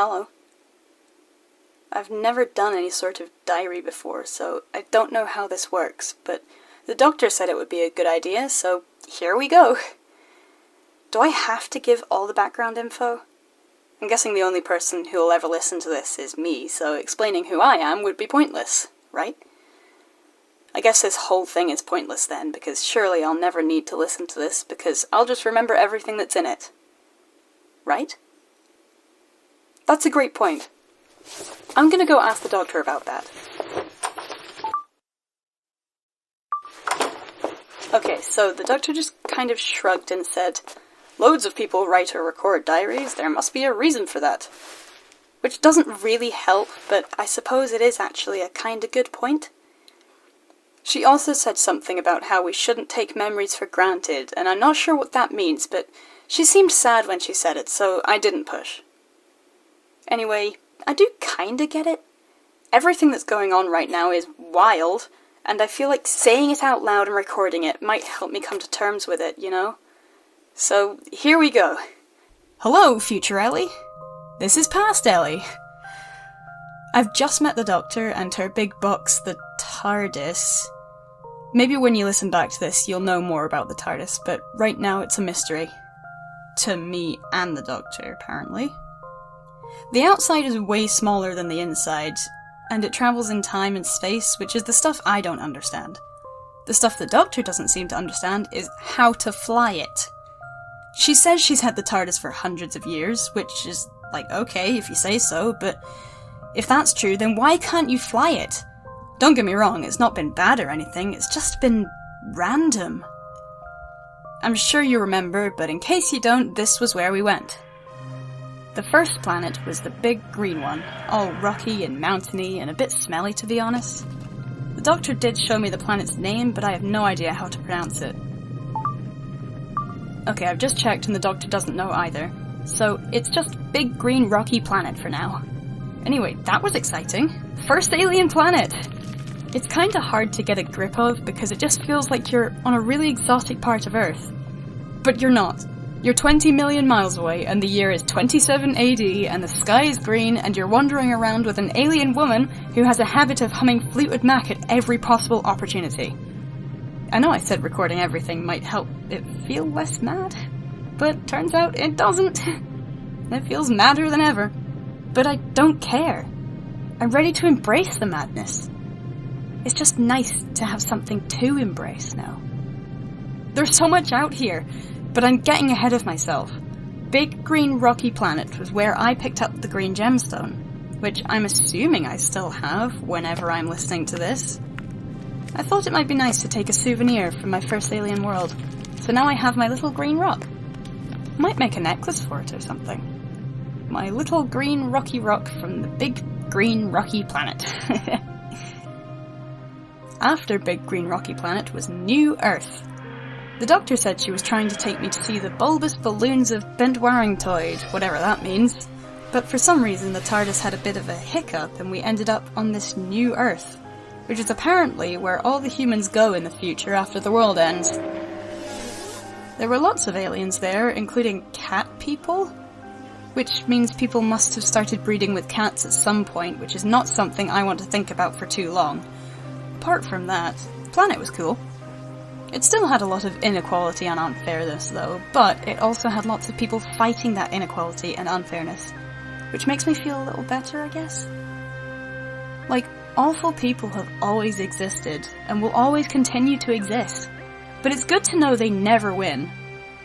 Hello. I've never done any sort of diary before, so I don't know how this works, but the doctor said it would be a good idea, so here we go. Do I have to give all the background info? I'm guessing the only person who will ever listen to this is me, so explaining who I am would be pointless, right? I guess this whole thing is pointless then, because surely I'll never need to listen to this, because I'll just remember everything that's in it. Right? That's a great point. I'm gonna go ask the doctor about that. Okay, so the doctor just kind of shrugged and said, "Loads of people write or record diaries, there must be a reason for that." Which doesn't really help, but I suppose it is actually a kinda good point. She also said something about how we shouldn't take memories for granted, and I'm not sure what that means, but she seemed sad when she said it, so I didn't push. Anyway, I do kinda get it. Everything that's going on right now is wild, and I feel like saying it out loud and recording it might help me come to terms with it, you know? So, here we go. Hello, future Ellie. This is past Ellie. I've just met the doctor and her big box, the TARDIS. Maybe when you listen back to this, you'll know more about the TARDIS, but right now it's a mystery. To me and the doctor, apparently. The outside is way smaller than the inside, and it travels in time and space, which is the stuff I don't understand. The stuff the doctor doesn't seem to understand is how to fly it. She says she's had the TARDIS for hundreds of years, which is, like, okay, if you say so, but if that's true, then why can't you fly it? Don't get me wrong, it's not been bad or anything, it's just been random. I'm sure you remember, but in case you don't, this was where we went. The first planet was the big green one, all rocky and mountainy and a bit smelly to be honest. The doctor did show me the planet's name, but I have no idea how to pronounce it. Okay, I've just checked and the doctor doesn't know either, so it's just big green rocky planet for now. Anyway, that was exciting. First alien planet! It's kinda hard to get a grip of because it just feels like you're on a really exotic part of Earth. But you're not. You're 20 million miles away and the year is 27 AD and the sky is green and you're wandering around with an alien woman who has a habit of humming Fleetwood Mac at every possible opportunity. I know I said recording everything might help it feel less mad, but turns out it doesn't. It feels madder than ever. But I don't care. I'm ready to embrace the madness. It's just nice to have something to embrace now. There's so much out here, but I'm getting ahead of myself. Big green rocky planet was where I picked up the green gemstone, which I'm assuming I still have whenever I'm listening to this. I thought it might be nice to take a souvenir from my first alien world, so now I have my little green rock. Might make a necklace for it or something. My little green rocky rock from the big green rocky planet. After Big Green Rocky Planet was New Earth. The doctor said she was trying to take me to see the bulbous balloons of Bentwaringtoid, whatever that means, but for some reason the TARDIS had a bit of a hiccup and we ended up on this New Earth, which is apparently where all the humans go in the future after the world ends. There were lots of aliens there, including cat people, which means people must have started breeding with cats at some point, which is not something I want to think about for too long. Apart from that, the planet was cool. It still had a lot of inequality and unfairness though, but it also had lots of people fighting that inequality and unfairness, which makes me feel a little better, I guess. Like, awful people have always existed, and will always continue to exist, but it's good to know they never win.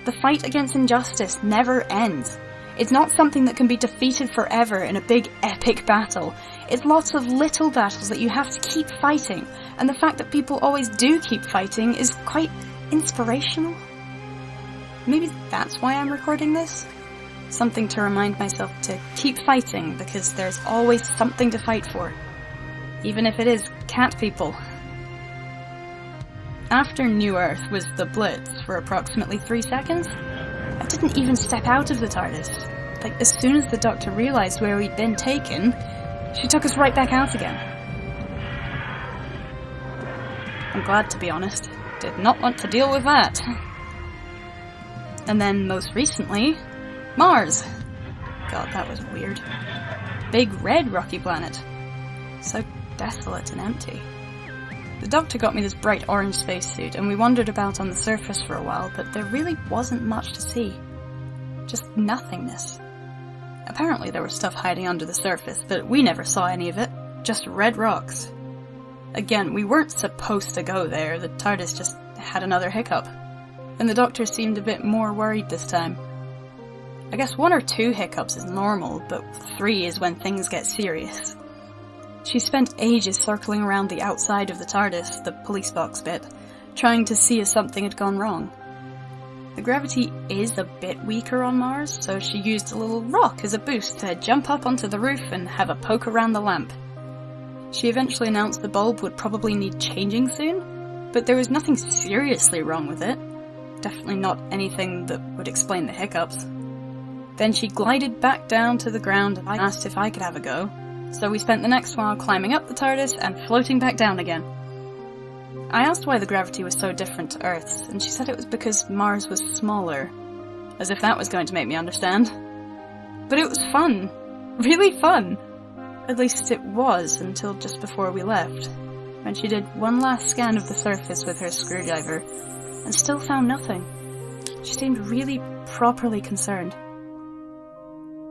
The fight against injustice never ends. It's not something that can be defeated forever in a big epic battle. It's lots of little battles that you have to keep fighting, and the fact that people always do keep fighting is quite inspirational. Maybe that's why I'm recording this? Something to remind myself to keep fighting, because there's always something to fight for. Even if it is cat people. After New Earth was the Blitz for approximately 3 seconds. I didn't even step out of the TARDIS. Like, as soon as the doctor realised where we'd been taken, she took us right back out again. I'm glad, to be honest. Did not want to deal with that. And then, most recently, Mars. God, that was weird. big red rocky planet. So desolate and empty. The Doctor got me this bright orange spacesuit, and we wandered about on the surface for a while, but there really wasn't much to see. Just nothingness. Apparently there was stuff hiding under the surface, but we never saw any of it. Just red rocks. Again, we weren't supposed to go there. The TARDIS just had another hiccup. And the Doctor seemed a bit more worried this time. I guess 1 or 2 hiccups is normal, but 3 is when things get serious. She spent ages circling around the outside of the TARDIS, the police box bit, trying to see if something had gone wrong. The gravity is a bit weaker on Mars, so she used a little rock as a boost to jump up onto the roof and have a poke around the lamp. She eventually announced the bulb would probably need changing soon, but there was nothing seriously wrong with it. Definitely not anything that would explain the hiccups. Then she glided back down to the ground and I asked if I could have a go. So we spent the next while climbing up the TARDIS and floating back down again. I asked why the gravity was so different to Earth's, and she said it was because Mars was smaller. As if that was going to make me understand. But it was fun. Really fun. At least it was until just before we left, when she did one last scan of the surface with her screwdriver, and still found nothing. She seemed really properly concerned.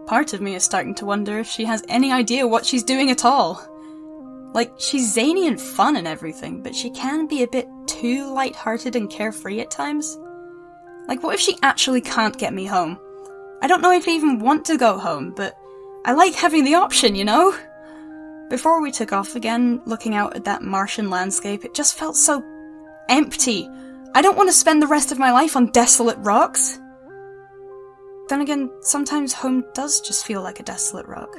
Part of me is starting to wonder if she has any idea what she's doing at all. Like, she's zany and fun and everything, but she can be a bit too light-hearted and carefree at times. Like, what if she actually can't get me home? I don't know if I even want to go home, but I like having the option, you know? Before we took off again, looking out at that Martian landscape, it just felt so empty. I don't want to spend the rest of my life on desolate rocks. Then again, sometimes home does just feel like a desolate rock.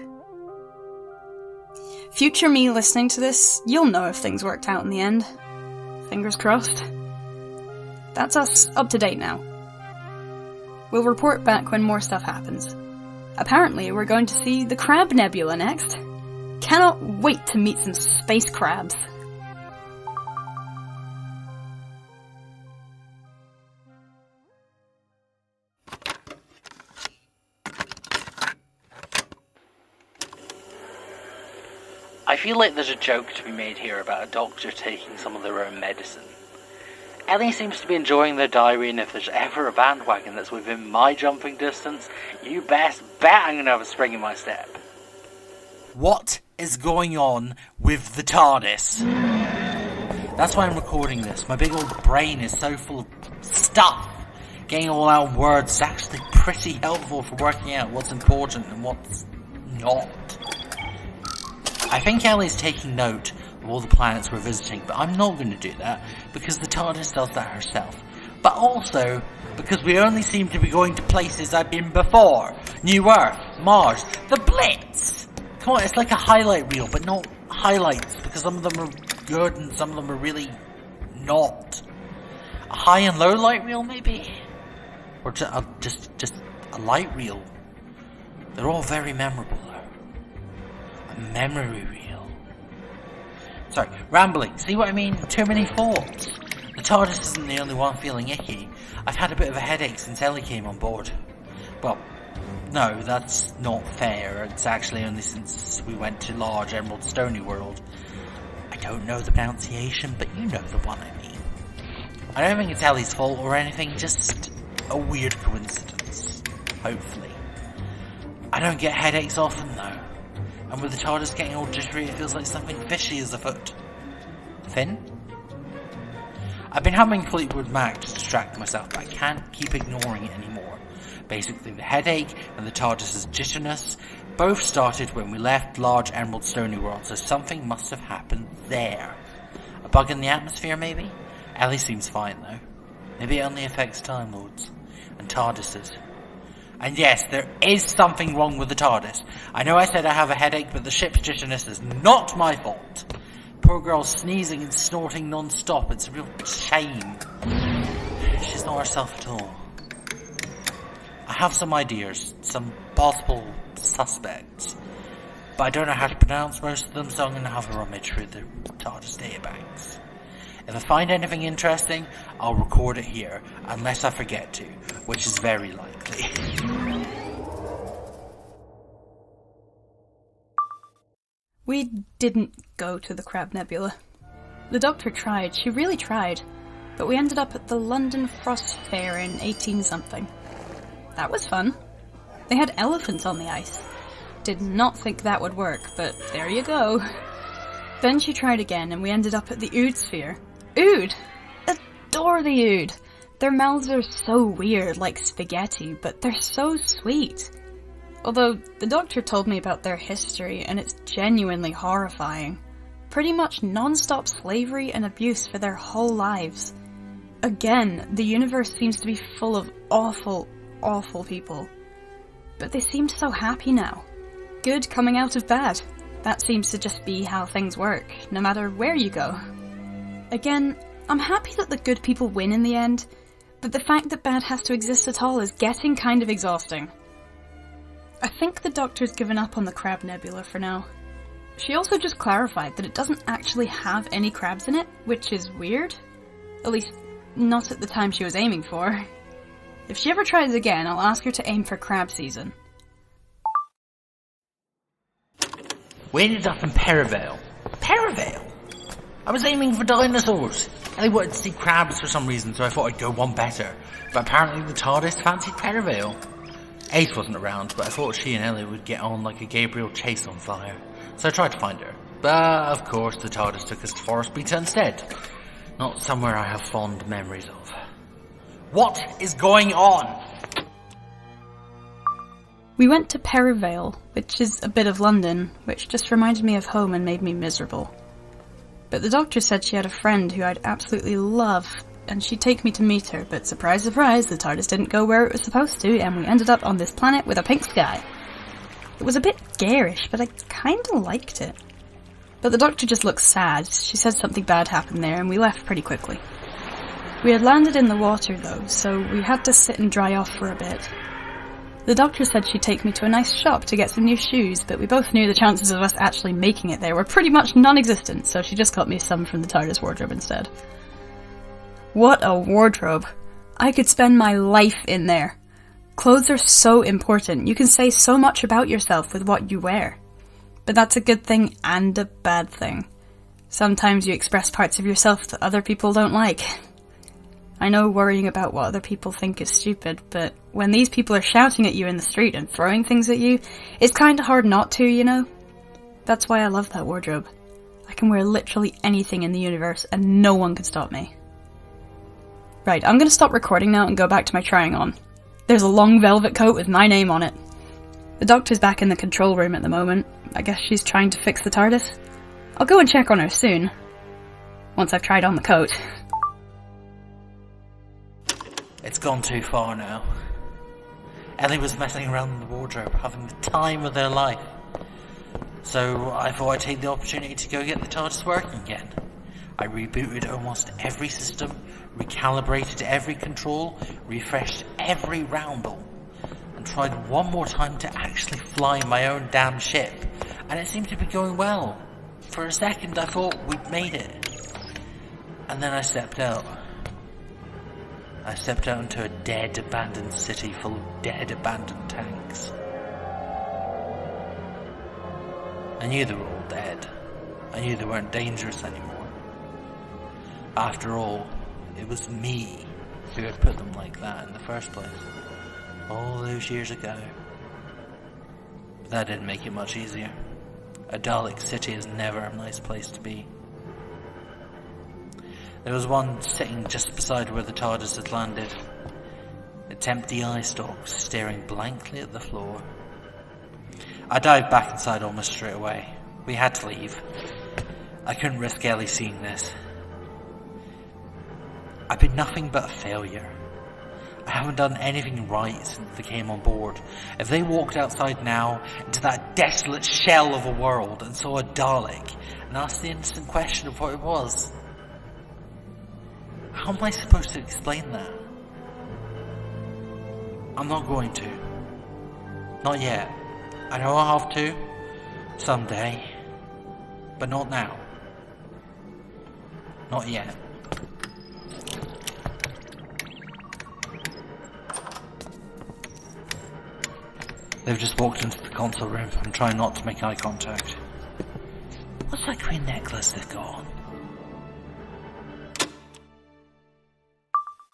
Future me listening to this, you'll know if things worked out in the end. Fingers crossed. That's us up to date now. We'll report back when more stuff happens. Apparently, we're going to see the Crab Nebula next. Cannot wait to meet some space crabs. I feel like there's a joke to be made here about a doctor taking some of their own medicine. Ellie seems to be enjoying their diary, and if there's ever a bandwagon that's within my jumping distance, you best bet I'm going to have a spring in my step. What is going on with the TARDIS? That's why I'm recording this. My big old brain is so full of stuff. Getting all out in words is actually pretty helpful for working out what's important and what's not. I think Ellie's taking note of all the planets we're visiting, but I'm not going to do that because the TARDIS does that herself. But also because we only seem to be going to places I've been before. New Earth, Mars, the Blitz! Come on, it's like a highlight reel, but not highlights, because some of them are good and some of them are really not. A high and low light reel, maybe? Or just a light reel. They're all very memorable, though. A memory reel. Sorry, rambling. See what I mean? Too many thoughts. The TARDIS isn't the only one feeling icky. I've had a bit of a headache since Ellie came on board. Well, no, that's not fair. It's actually only since we went to large Emerald Stony World. I don't know the pronunciation, but you know the one I mean. I don't think it's Ellie's fault or anything, just a weird coincidence. Hopefully. I don't get headaches often, though. And with the TARDIS getting all jittery, it feels like something fishy is afoot. Finn? I've been humming Fleetwood Mac to distract myself, but I can't keep ignoring it anymore. Basically, the headache and the TARDIS's jitterness both started when we left large Emerald Stony World, so something must have happened there. A bug in the atmosphere, maybe? Ellie seems fine, though. Maybe it only affects Time Lords and TARDISes. And yes, there is something wrong with the TARDIS. I know I said I have a headache, but the ship's jitterness is not my fault. Poor girl's sneezing and snorting non-stop. It's a real shame. She's not herself at all. I have some ideas, some possible suspects, but I don't know how to pronounce most of them, so I'm going to have a rummage through the TARDIS databanks. If I find anything interesting, I'll record it here, unless I forget to, which is very likely. We didn't go to the Crab Nebula. The Doctor tried, she really tried, but we ended up at the London Frost Fair in 18-something. That was fun. They had elephants on the ice. Did not think that would work, but there you go. Then she tried again, and we ended up at the Ood Sphere. Ood! Adore the Ood! Their mouths are so weird, like spaghetti, but they're so sweet. Although, the Doctor told me about their history, and it's genuinely horrifying. Pretty much non-stop slavery and abuse for their whole lives. Again, the universe seems to be full of awful, awful people. But they seem so happy now. Good coming out of bad. That seems to just be how things work, no matter where you go. Again, I'm happy that the good people win in the end, but the fact that bad has to exist at all is getting kind of exhausting. I think the Doctor's given up on the Crab Nebula for now. She also just clarified that it doesn't actually have any crabs in it, which is weird. At least, not at the time she was aiming for. If she ever tries again, I'll ask her to aim for crab season. We ended up in Perivale. Perivale? I was aiming for dinosaurs. Ellie wanted to see crabs for some reason, so I thought I'd go one better. But apparently the TARDIS fancied Perivale. Ace wasn't around, but I thought she and Ellie would get on like a Gabriel chase on fire. So I tried to find her. But, of course, the TARDIS took us to Forest Beta instead. Not somewhere I have fond memories of. What is going on? We went to Perivale, which is a bit of London, which just reminded me of home and made me miserable. But the Doctor said she had a friend who I'd absolutely love, and she'd take me to meet her, but surprise, surprise, the TARDIS didn't go where it was supposed to, and we ended up on this planet with a pink sky. It was a bit garish, but I kinda liked it. But the Doctor just looked sad. She said something bad happened there, and we left pretty quickly. We had landed in the water, though, so we had to sit and dry off for a bit. The Doctor said she'd take me to a nice shop to get some new shoes, but we both knew the chances of us actually making it there were pretty much non-existent, so she just got me some from the TARDIS wardrobe instead. What a wardrobe. I could spend my life in there. Clothes are so important. You can say so much about yourself with what you wear. But that's a good thing and a bad thing. Sometimes you express parts of yourself that other people don't like. I know worrying about what other people think is stupid, but when these people are shouting at you in the street and throwing things at you, it's kinda hard not to, you know? That's why I love that wardrobe. I can wear literally anything in the universe and no one can stop me. Right, I'm gonna stop recording now and go back to my trying on. There's a long velvet coat with my name on it. The Doctor's back in the control room at the moment. I guess she's trying to fix the TARDIS. I'll go and check on her soon. Once I've tried on the coat. It's gone too far now. Ellie was messing around in the wardrobe, having the time of their life. So I thought I'd take the opportunity to go get the TARDIS working again. I rebooted almost every system, recalibrated every control, refreshed every roundel, and tried one more time to actually fly my own damn ship. And it seemed to be going well. For a second I thought we'd made it. And then I stepped out. I stepped out into a dead, abandoned city full of dead, abandoned tanks. I knew they were all dead. I knew they weren't dangerous anymore. After all, it was me who had put them like that in the first place, all those years ago. But that didn't make it much easier. A Dalek city is never a nice place to be. There was one sitting just beside where the TARDIS had landed. Its empty eye stalks staring blankly at the floor. I dived back inside almost straight away. We had to leave. I couldn't risk Ellie seeing this. I've been nothing but a failure. I haven't done anything right since they came on board. If they walked outside now into that desolate shell of a world and saw a Dalek and asked the innocent question of what it was, how am I supposed to explain that? I'm not going to. Not yet. I know I'll have to. Someday. But not now. Not yet. They've just walked into the console room. I'm trying not to make eye contact. What's that green necklace they've got on?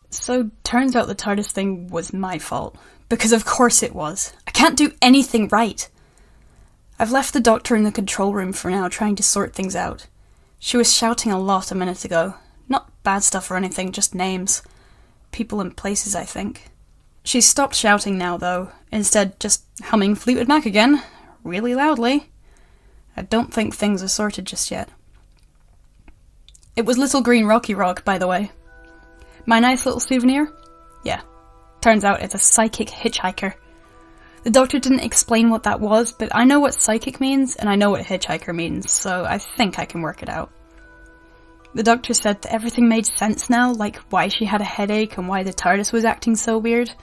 So, turns out the TARDIS thing was my fault. Because of course it was. I can't do anything right. I've left the doctor in the control room for now, trying to sort things out. She was shouting a lot a minute ago. Not bad stuff or anything, just names. People and places, I think. She's stopped shouting now, though. Instead, just humming Fleetwood Mac again. Really loudly. I don't think things are sorted just yet. It was Little Green Rocky Rock, by the way. My nice little souvenir? Yeah. Turns out it's a psychic hitchhiker. The doctor didn't explain what that was, but I know what psychic means, and I know what hitchhiker means, so I think I can work it out. The doctor said that everything made sense now, like why she had a headache and why the TARDIS was acting so weird.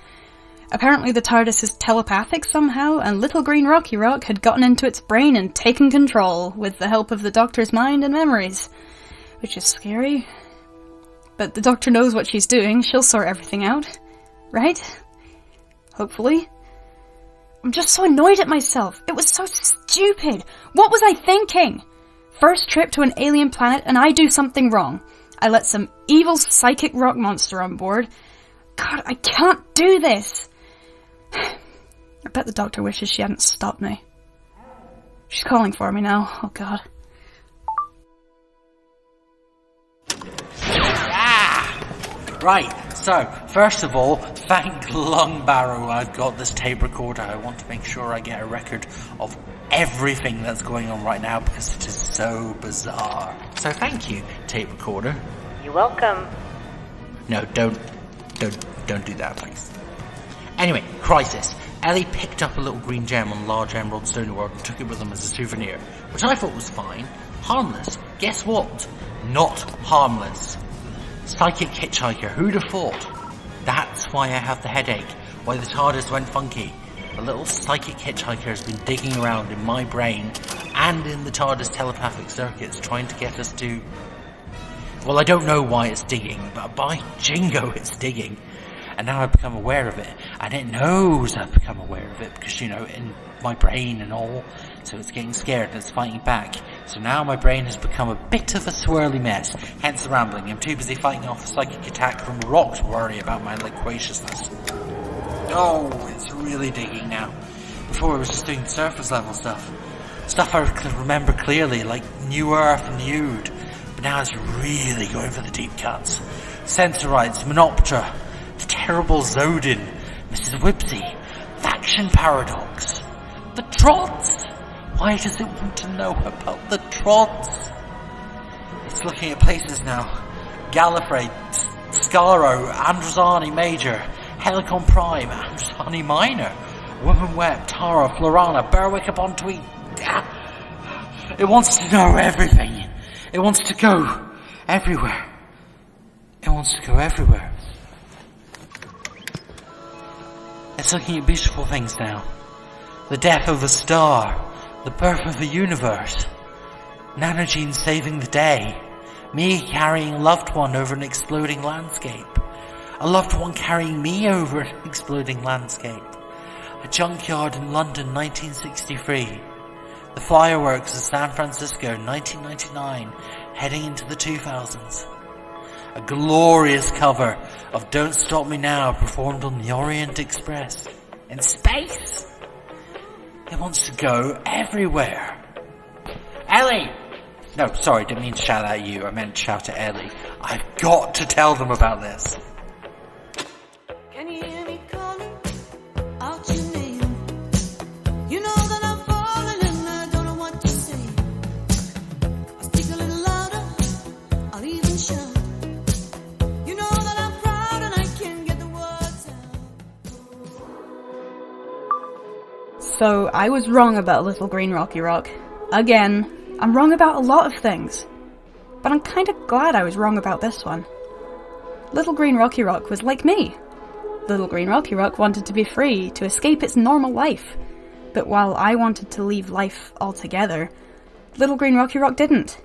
Apparently the TARDIS is telepathic somehow, and Little Green Rocky Rock had gotten into its brain and taken control, with the help of the doctor's mind and memories. Which is scary. But the doctor knows what she's doing, she'll sort everything out. Right? Hopefully. I'm just so annoyed at myself. It was so stupid. What was I thinking? First trip to an alien planet and I do something wrong. I let some evil psychic rock monster on board. God, I can't do this. I bet the doctor wishes she hadn't stopped me. She's calling for me now. Oh God. Right, so, first of all, thank Lungbarrow I've got this tape recorder. I want to make sure I get a record of everything that's going on right now because it is so bizarre. So thank you, tape recorder. You're welcome. No, don't do that, please. Anyway, crisis. Ellie picked up a little green gem on Large Emerald Stony World and took it with them as a souvenir, which I thought was fine. Harmless. Guess what? Not harmless. Psychic hitchhiker, who'd have thought? That's why I have the headache, why the TARDIS went funky. The little psychic hitchhiker has been digging around in my brain and in the TARDIS telepathic circuits trying to get us to... Well, I don't know why it's digging, but by jingo it's digging. And now I've become aware of it, and it knows I've become aware of it because, you know, in my brain and all, so it's getting scared and it's fighting back. So now my brain has become a bit of a swirly mess, hence the rambling. I'm too busy fighting off a psychic attack from a rock to worry about my loquaciousness. Oh, it's really digging now. Before I was just doing surface level stuff. Stuff I could remember clearly, like New Earth and Nude. But now it's really going for the deep cuts. Sensorites, Menoptera, the terrible Zodin, Mrs. Whipsy, Faction Paradox, the Trots. Why does it want to know about the Trots? It's looking at places now. Gallifrey, Scaro, Androzani Major, Helicon Prime, Androzani Minor, Woman Web, Tara, Florana, Berwick upon Tweed. It wants to know everything. It wants to go everywhere. It wants to go everywhere. It's looking at beautiful things now. The death of a star. The birth of the universe. Nanogene saving the day. Me carrying a loved one over an exploding landscape. A loved one carrying me over an exploding landscape. A junkyard in London 1963. The fireworks of San Francisco 1999 heading into the 2000s. A glorious cover of Don't Stop Me Now performed on the Orient Express. In space! It wants to go everywhere. Ellie! No, sorry, didn't mean to shout at you. I meant to shout at Ellie. I've got to tell them about this. Can you hear me calling out your name? You know that I'm falling and I don't know what to say. I'll speak a little louder, I'll even shout. You know that I'm proud and I can't get the words out. So, I was wrong about Little Green Rocky Rock. Again. I'm wrong about a lot of things. But I'm kinda glad I was wrong about this one. Little Green Rocky Rock was like me. Little Green Rocky Rock wanted to be free, to escape its normal life. But while I wanted to leave life altogether, Little Green Rocky Rock didn't.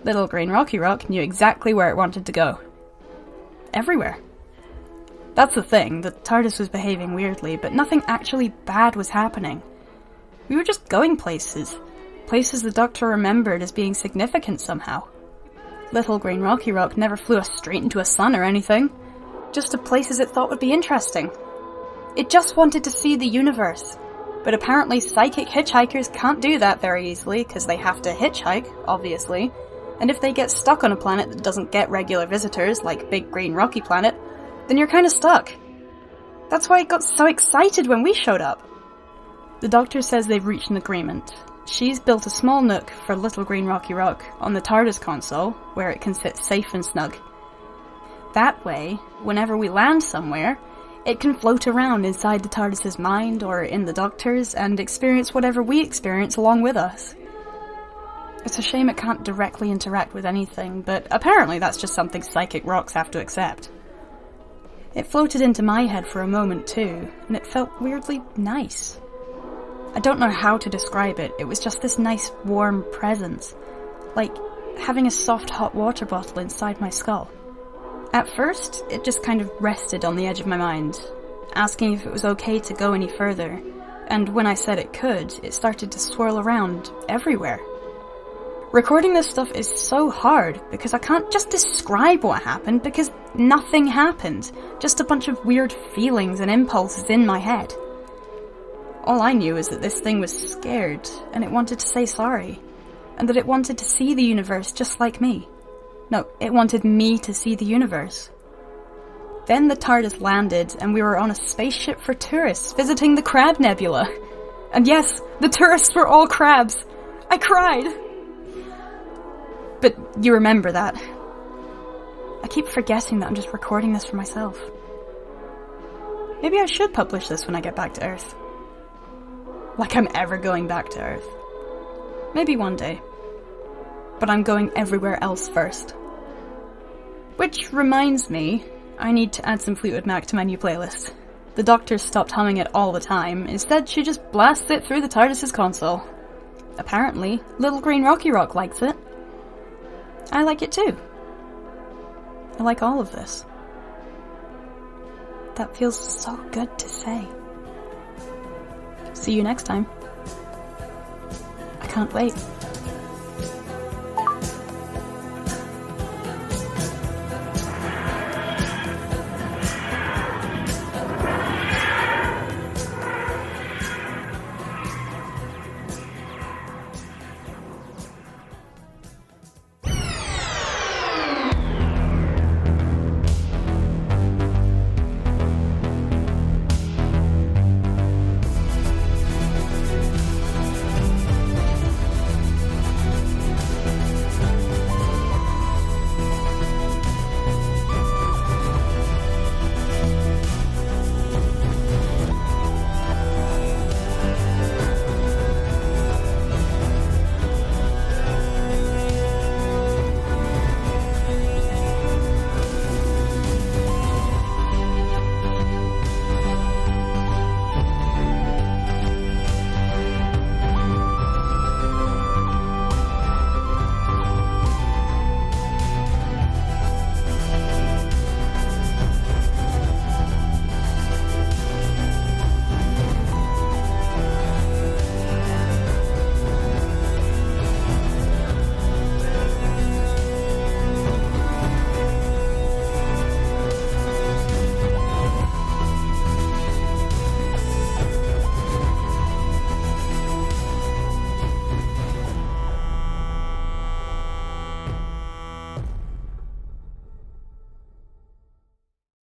Little Green Rocky Rock knew exactly where it wanted to go. Everywhere. That's the thing, the TARDIS was behaving weirdly, but nothing actually bad was happening. We were just going places. Places the Doctor remembered as being significant somehow. Little Green Rocky Rock never flew us straight into a sun or anything. Just to places it thought would be interesting. It just wanted to see the universe. But apparently psychic hitchhikers can't do that very easily, because they have to hitchhike, obviously. And if they get stuck on a planet that doesn't get regular visitors, like Big Green Rocky Planet, then you're kinda stuck. That's why it got so excited when we showed up. The Doctor says they've reached an agreement. She's built a small nook for Little Green Rocky Rock on the TARDIS console, where it can sit safe and snug. That way, whenever we land somewhere, it can float around inside the TARDIS's mind or in the Doctor's and experience whatever we experience along with us. It's a shame it can't directly interact with anything, but apparently that's just something psychic rocks have to accept. It floated into my head for a moment too, and it felt weirdly nice. I don't know how to describe it, it was just this nice warm presence, like having a soft hot water bottle inside my skull. At first, it just kind of rested on the edge of my mind, asking if it was okay to go any further, and when I said it could, it started to swirl around everywhere. Recording this stuff is so hard, because I can't just describe what happened, because nothing happened, just a bunch of weird feelings and impulses in my head. All I knew is that this thing was scared, and it wanted to say sorry, and that it wanted to see the universe just like me. No, it wanted me to see the universe. Then the TARDIS landed, and we were on a spaceship for tourists visiting the Crab Nebula. And yes, the tourists were all crabs. I cried. But you remember that. I keep forgetting that I'm just recording this for myself. Maybe I should publish this when I get back to Earth. Like I'm ever going back to Earth. Maybe one day. But I'm going everywhere else first. Which reminds me, I need to add some Fleetwood Mac to my new playlist. The Doctor stopped humming it all the time, instead she just blasts it through the TARDIS's console. Apparently, Little Green Rocky Rock likes it. I like it too. I like all of this. That feels so good to say. See you next time. I can't wait.